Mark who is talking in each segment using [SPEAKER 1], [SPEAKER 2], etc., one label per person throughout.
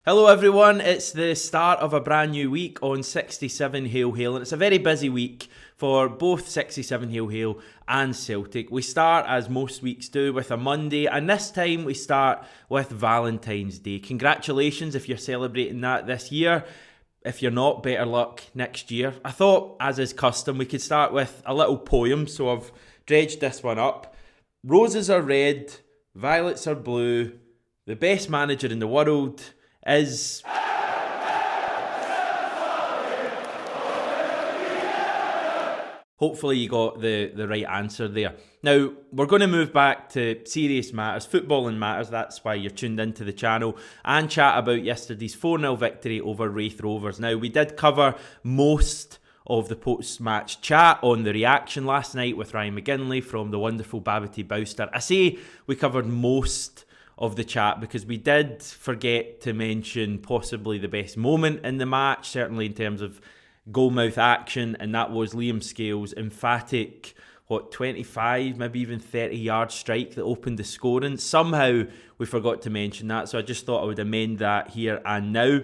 [SPEAKER 1] Hello everyone, it's the start of a brand new week on 67 Hail Hail, and it's a very busy week for both 67 Hail Hail and Celtic. We start, as most weeks do, with a Monday, and this time we start with Valentine's Day. Congratulations if you're celebrating that this year. If you're not, better luck next year. I thought, as is custom, we could start with a little poem, so I've dredged this one up. Roses are red, violets are blue, the best manager in the world is... Hopefully you got the right answer there. Now, we're going to move back to serious matters, footballing matters, that's why you're tuned into the channel, and chat about yesterday's 4-0 victory over Raith Rovers. Now, we did cover most of the post-match chat on the reaction last night with Ryan McGinley from the wonderful Babbity Bowster. I say we covered most of the chat because we did forget to mention possibly the best moment in the match, certainly in terms of goalmouth action, and that was Liam Scales' emphatic 25, maybe even 30-yard strike that opened the scoring. Somehow we forgot to mention that, so I just thought I would amend that here and now.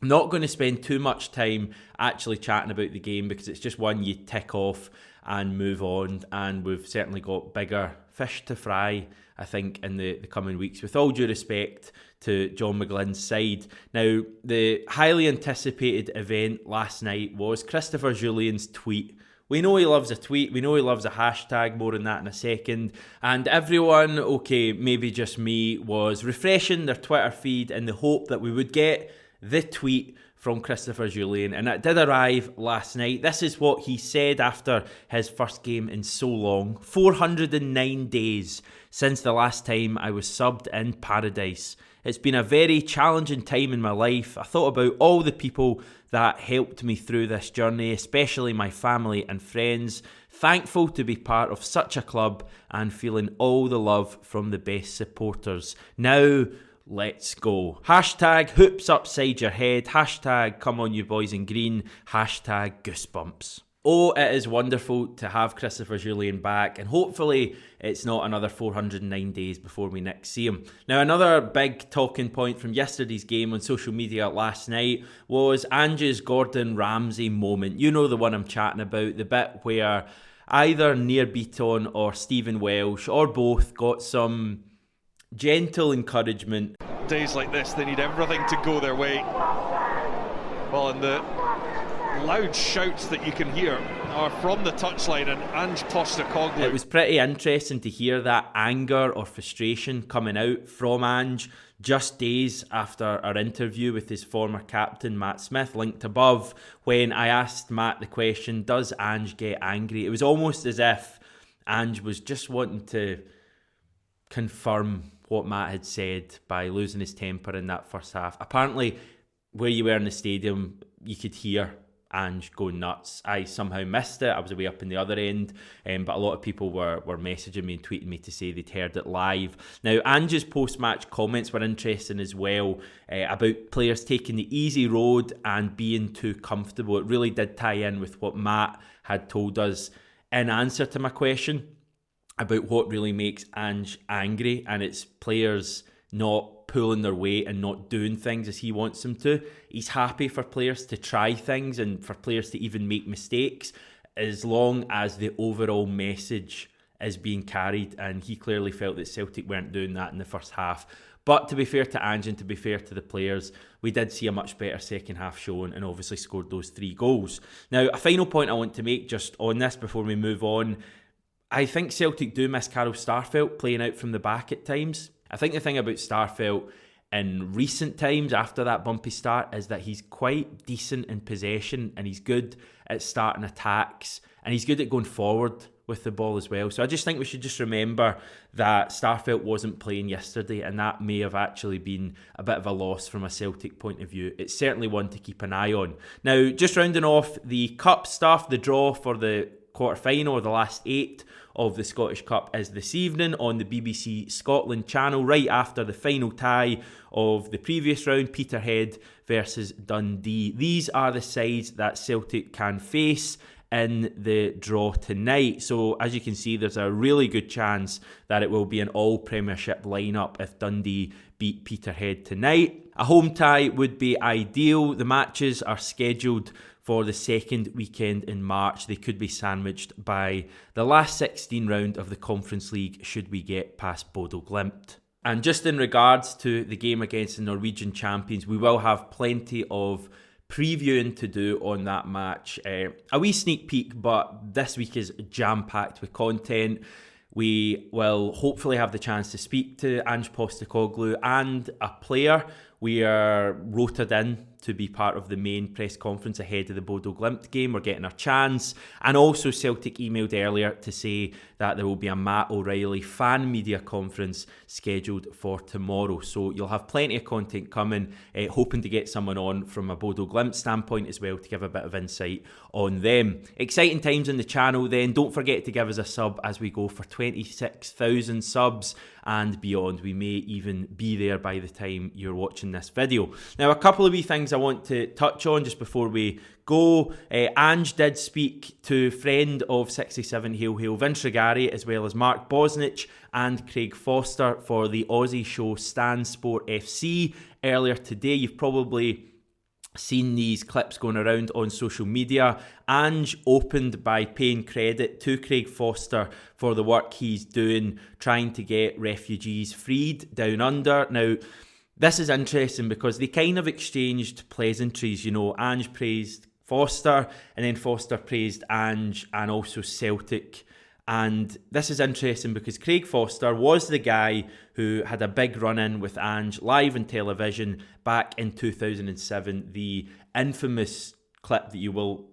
[SPEAKER 1] I'm not going to spend too much time actually chatting about the game because it's just one you tick off and move on, and we've certainly got bigger fish to fry, I think, in the coming weeks, with all due respect to John McGlynn's side. Now, the highly anticipated event last night was Christopher Julian's tweet. We know he loves a tweet, we know he loves a hashtag, more on that in a second, and everyone, okay, maybe just me, was refreshing their Twitter feed in the hope that we would get the tweet from Christopher Julian, and it did arrive last night. This is what he said after his first game in so long. 409 days since the last time I was subbed in paradise. It's been a very challenging time in my life. I thought about all the people that helped me through this journey, especially my family and friends. Thankful to be part of such a club and feeling all the love from the best supporters. Now, let's go. Hashtag hoops upside your head. Hashtag come on you boys in green. Hashtag goosebumps. Oh, it is wonderful to have Christopher Julian back, and hopefully it's not another 409 days before we next see him. Now, another big talking point from yesterday's game on social media last night was Ange's Gordon Ramsay moment. You know the one I'm chatting about, the bit where either Nir Beaton or Stephen Welsh, or both, got some gentle encouragement.
[SPEAKER 2] Days like this, they need everything to go their way. Well, and the loud shouts that you can hear are from the touchline and Ange Postecoglou.
[SPEAKER 1] It was pretty interesting to hear that anger or frustration coming out from Ange just days after our interview with his former captain Matt Smith, linked above, when I asked Matt the question, does Ange get angry? It was almost as if Ange was just wanting to confirm what Matt had said by losing his temper in that first half. Apparently, where you were in the stadium, you could hear Ange going nuts. I somehow missed it. I was away up in the other end, but a lot of people were messaging me and tweeting me to say they'd heard it live. Now, Ange's post-match comments were interesting as well, about players taking the easy road and being too comfortable. It really did tie in with what Matt had told us in answer to my question about what really makes Ange angry, and it's players not pulling their weight and not doing things as he wants them to. He's happy for players to try things and for players to even make mistakes, as long as the overall message is being carried, and he clearly felt that Celtic weren't doing that in the first half. But to be fair to Ange and to be fair to the players, we did see a much better second half showing and obviously scored those 3 goals. Now, a final point I want to make just on this before we move on. I think Celtic do miss Carl Starfelt playing out from the back at times. I think the thing about Starfelt in recent times after that bumpy start is that he's quite decent in possession, and he's good at starting attacks, and he's good at going forward with the ball as well. So I just think we should just remember that Starfelt wasn't playing yesterday, and that may have actually been a bit of a loss from a Celtic point of view. It's certainly one to keep an eye on. Now, just rounding off the cup stuff, the draw for the quarter-final, or the last 8 of the Scottish Cup, is this evening on the BBC Scotland channel, right after the final tie of the previous round, Peterhead versus Dundee. These are the sides that Celtic can face in the draw tonight. So as you can see, there's a really good chance that it will be an all Premiership lineup if Dundee beat Peterhead tonight. A home tie would be ideal. The matches are scheduled for the second weekend in March. They could be sandwiched by the last 16 round of the Conference League should we get past Bodo Glimt. And just in regards to the game against the Norwegian champions, we will have plenty of previewing to do on that match. A wee sneak peek, but this week is jam-packed with content. We will hopefully have the chance to speak to Ange Postecoglou and a player. We are rotated in to be part of the main press conference ahead of the Bodo Glimt game. We're getting our chance. And also Celtic emailed earlier to say that there will be a Matt O'Reilly fan media conference scheduled for tomorrow. So you'll have plenty of content coming, hoping to get someone on from a Bodo Glimt standpoint as well to give a bit of insight on them. Exciting times on the channel then. Don't forget to give us a sub as we go for 26,000 subs and beyond. We may even be there by the time you're watching this video. Now, a couple of wee things I want to touch on just before we go. Ange did speak to friend of 67 Hail Hail Vince Rigari as well as Mark Bosnich and Craig Foster for the Aussie show Stan Sport FC earlier today. You've probably seen these clips going around on social media. Ange opened by paying credit to Craig Foster for the work he's doing trying to get refugees freed down under. Now, this is interesting because they kind of exchanged pleasantries. You know, Ange praised Foster and then Foster praised Ange and also Celtic. And this is interesting because Craig Foster was the guy who had a big run-in with Ange live on television back in 2007. The infamous clip that you will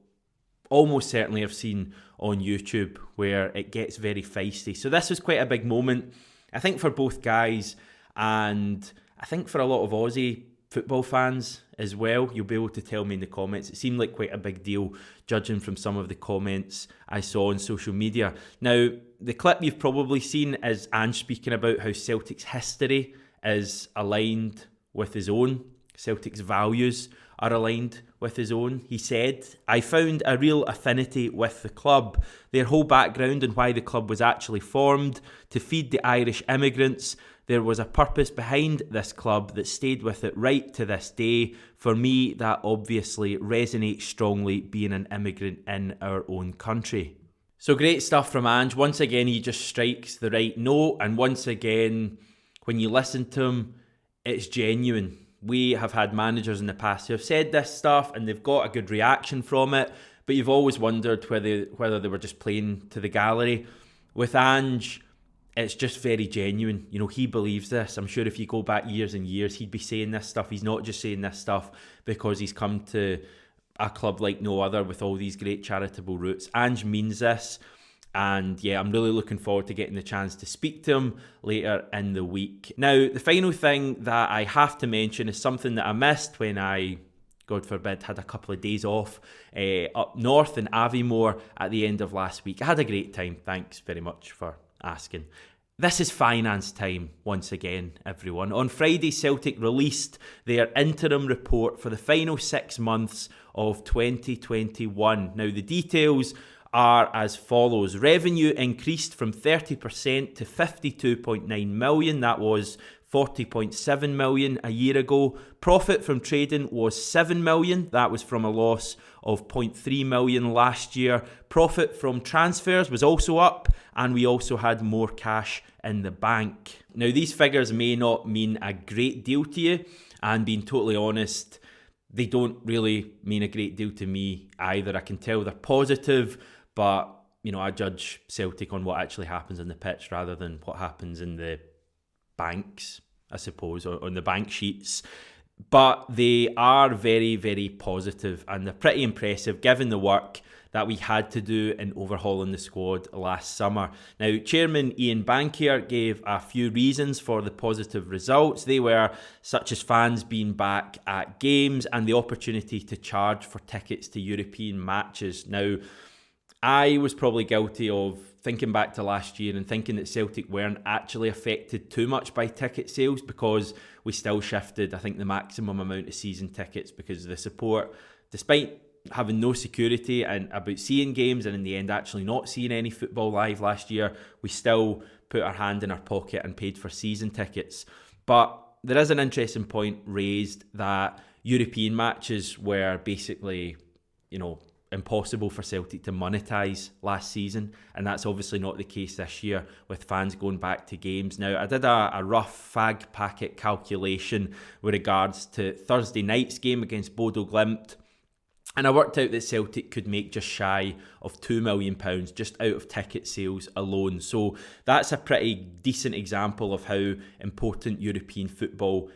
[SPEAKER 1] almost certainly have seen on YouTube where it gets very feisty. So this was quite a big moment, I think, for both guys, and I think for a lot of Aussie football fans as well. You'll be able to tell me in the comments. It seemed like quite a big deal judging from some of the comments I saw on social media. Now, the clip you've probably seen is Ange speaking about how Celtic's history is aligned with his own. Celtic's values are aligned with his own. He said, "I found a real affinity with the club. Their whole background and why the club was actually formed, to feed the Irish immigrants. There was a purpose behind this club that stayed with it right to this day. For me, that obviously resonates strongly being an immigrant in our own country." So great stuff from Ange. Once again, he just strikes the right note. And once again, when you listen to him, it's genuine. We have had managers in the past who have said this stuff and they've got a good reaction from it, but you've always wondered whether they were just playing to the gallery. With Ange, it's just very genuine. You know, he believes this. I'm sure if you go back years and years, he'd be saying this stuff. He's not just saying this stuff because he's come to a club like no other with all these great charitable roots. Ange means this. And yeah, I'm really looking forward to getting the chance to speak to him later in the week. Now, the final thing that I have to mention is something that I missed when I, God forbid, had a couple of days off up north in Aviemore at the end of last week. I had a great time. Thanks very much for asking. This is finance time once again, everyone. On Friday, Celtic released their interim report for the final 6 months of 2021. Now, the details are as follows. Revenue increased from 30% to 52.9 million. That was 40.7 million a year ago. Profit from trading was 7 million. That was from a loss of 0.3 million last year. Profit from transfers was also up, and we also had more cash in the bank. Now, these figures may not mean a great deal to you, and being totally honest, they don't really mean a great deal to me either. I can tell they're positive, but, you know, I judge Celtic on what actually happens on the pitch rather than what happens in the banks, I suppose, or on the bank sheets. But they are very, very positive, and they're pretty impressive given the work that we had to do in overhauling the squad last summer. Now, Chairman Ian Bankier gave a few reasons for the positive results. They were such as fans being back at games and the opportunity to charge for tickets to European matches. Now, I was probably guilty of thinking back to last year and thinking that Celtic weren't actually affected too much by ticket sales because we still shifted, I think, the maximum amount of season tickets because of the support. Despite having no security and about seeing games, and in the end actually not seeing any football live last year, we still put our hand in our pocket and paid for season tickets. But there is an interesting point raised that European matches were basically, impossible for Celtic to monetise last season, and that's obviously not the case this year with fans going back to games. Now, I did a rough fag packet calculation with regards to Thursday night's game against Bodo Glimt, and I worked out that Celtic could make just shy of £2 million just out of ticket sales alone. So that's a pretty decent example of how important European football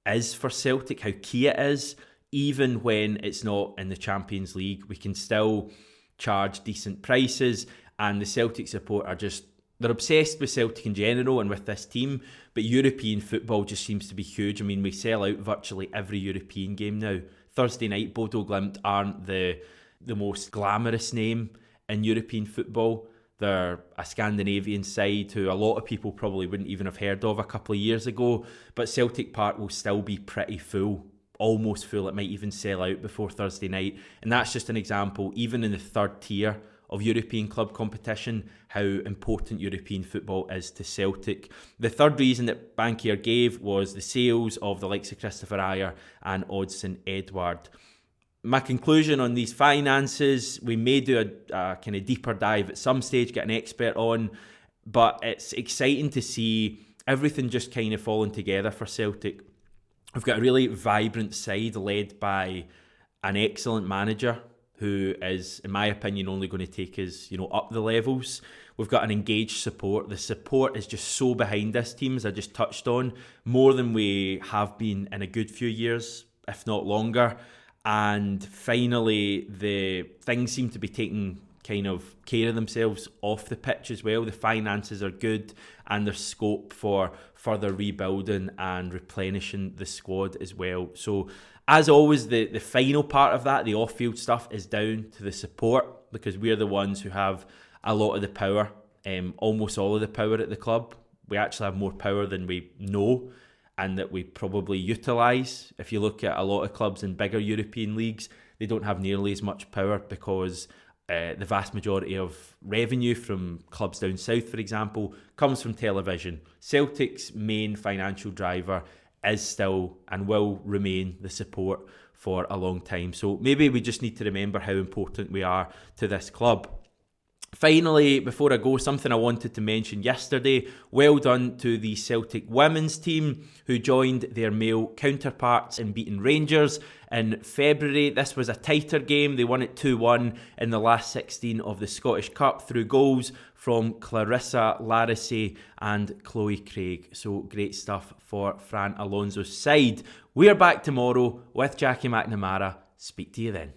[SPEAKER 1] is for Celtic, how key it is. Even when it's not in the Champions League, we can still charge decent prices, and the Celtic support they're obsessed with Celtic in general and with this team, but European football just seems to be huge. I mean, we sell out virtually every European game now. Thursday night, Bodo Glimt aren't the most glamorous name in European football. They're a Scandinavian side who a lot of people probably wouldn't even have heard of a couple of years ago, but Celtic Park will still be pretty full. Almost full. It might even sell out before Thursday night, and that's just an example, even in the third tier of European club competition, how important European football is to Celtic. The third reason that Bankier gave was the sales of the likes of Christopher Ayer and Odsonne Edouard. My conclusion on these finances, we may do a kind of deeper dive at some stage, get an expert on, but it's exciting to see everything just kind of falling together for Celtic. We've got a really vibrant side led by an excellent manager who is, in my opinion, only going to take us, up the levels. We've got an engaged support. The support is just so behind this team, as I just touched on, more than we have been in a good few years, if not longer. And finally, the things seem to be taking kind of care of themselves off the pitch as well. The finances are good, and there's scope for further rebuilding and replenishing the squad as well. So as always, the final part of that, the off-field stuff, is down to the support, because we're the ones who have a lot of the power, almost all of the power at the club. We actually have more power than we know and that we probably utilise. If you look at a lot of clubs in bigger European leagues, they don't have nearly as much power because the vast majority of revenue from clubs down south, for example, comes from television. Celtic's main financial driver is still and will remain the support for a long time. So maybe we just need to remember how important we are to this club. Finally, before I go, something I wanted to mention yesterday. Well done to the Celtic women's team who joined their male counterparts in beating Rangers in February. This was a tighter game. They won it 2-1 in the last 16 of the Scottish Cup through goals from Clarissa Larisey and Chloe Craig. So great stuff for Fran Alonso's side. We are back tomorrow with Jackie McNamara. Speak to you then.